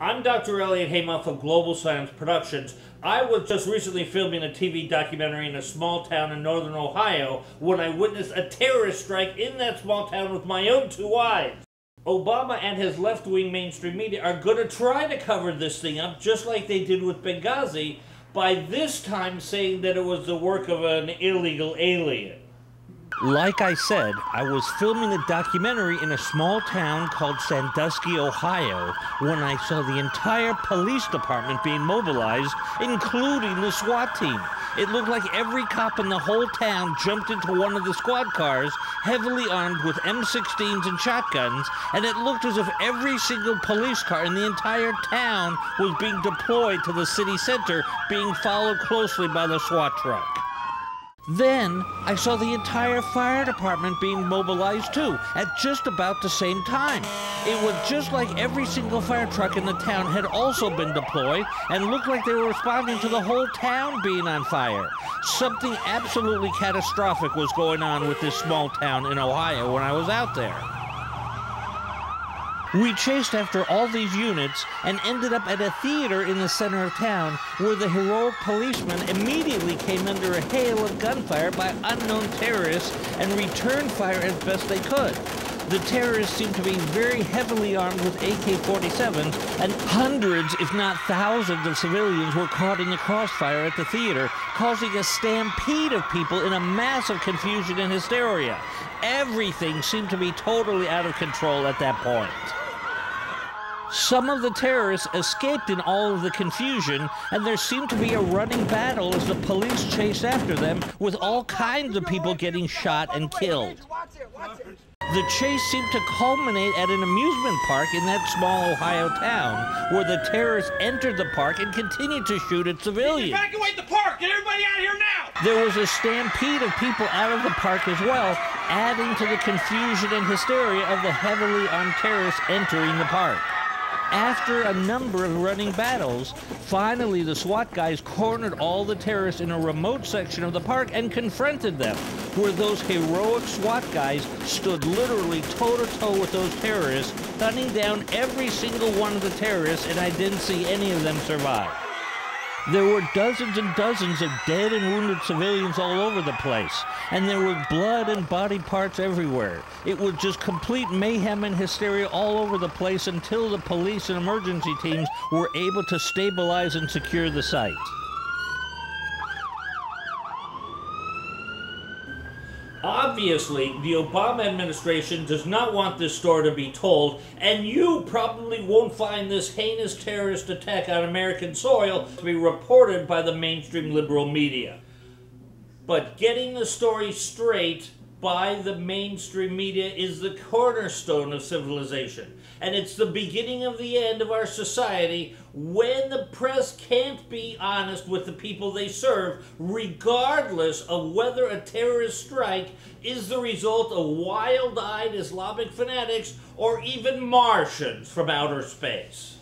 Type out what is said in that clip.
I'm Dr. Elliot Haymuff of Global Science Productions. I was just recently filming a TV documentary in a small town in northern Ohio when I witnessed a terrorist strike in that small town with my own two eyes. Obama and his left-wing mainstream media are going to try to cover this thing up just like they did with Benghasi, by this time saying that it was the work of an illegal alien. Like I said, I was filming a documentary in a small town called Sandusky, Ohio, when I saw the entire police department being mobilized, including the SWAT team. It looked like every cop in the whole town jumped into one of the squad cars, heavily armed with M16s and shotguns, and it looked as if every single police car in the entire town was being deployed to the city center, being followed closely by the SWAT truck. Then, I saw the entire fire department being mobilized too, at just about the same time. It was just like every single fire truck in the town had also been deployed, and looked like they were responding to the whole town being on fire. Something absolutely catastrophic was going on with this small town in Ohio when I was out there. We chased after all these units and ended up at a theater in the center of town where the heroic policemen immediately came under a hail of gunfire by unknown terrorists and returned fire as best they could. The terrorists seemed to be very heavily armed with AK-47s, and hundreds, if not thousands, of civilians were caught in the crossfire at the theater, causing a stampede of people in a massive confusion and hysteria. Everything seemed to be totally out of control at that point. Some of the terrorists escaped in all of the confusion, and there seemed to be a running battle as the police chased after them, with all kinds of people getting shot and killed. The chase seemed to culminate at an amusement park in that small Ohio town, where the terrorists entered the park and continued to shoot at civilians. Evacuate the park! Get everybody out of here now! There was a stampede of people out of the park as well, adding to the confusion and hysteria of the heavily armed terrorists entering the park. After a number of running battles, finally the SWAT guys cornered all the terrorists in a remote section of the park and confronted them, where those heroic SWAT guys stood literally toe-to-toe with those terrorists, hunting down every single one of the terrorists, and I didn't see any of them survive. There were dozens and dozens of dead and wounded civilians all over the place, and there was blood and body parts everywhere. It was just complete mayhem and hysteria all over the place until the police and emergency teams were able to stabilize and secure the site. Obviously, the Obama administration does not want this story to be told, and you probably won't find this heinous terrorist attack on American soil to be reported by the mainstream liberal media. But getting the story straight by the mainstream media is the cornerstone of civilization. And it's the beginning of the end of our society when the press can't be honest with the people they serve, regardless of whether a terrorist strike is the result of wild-eyed Islamic fanatics or even Martians from outer space.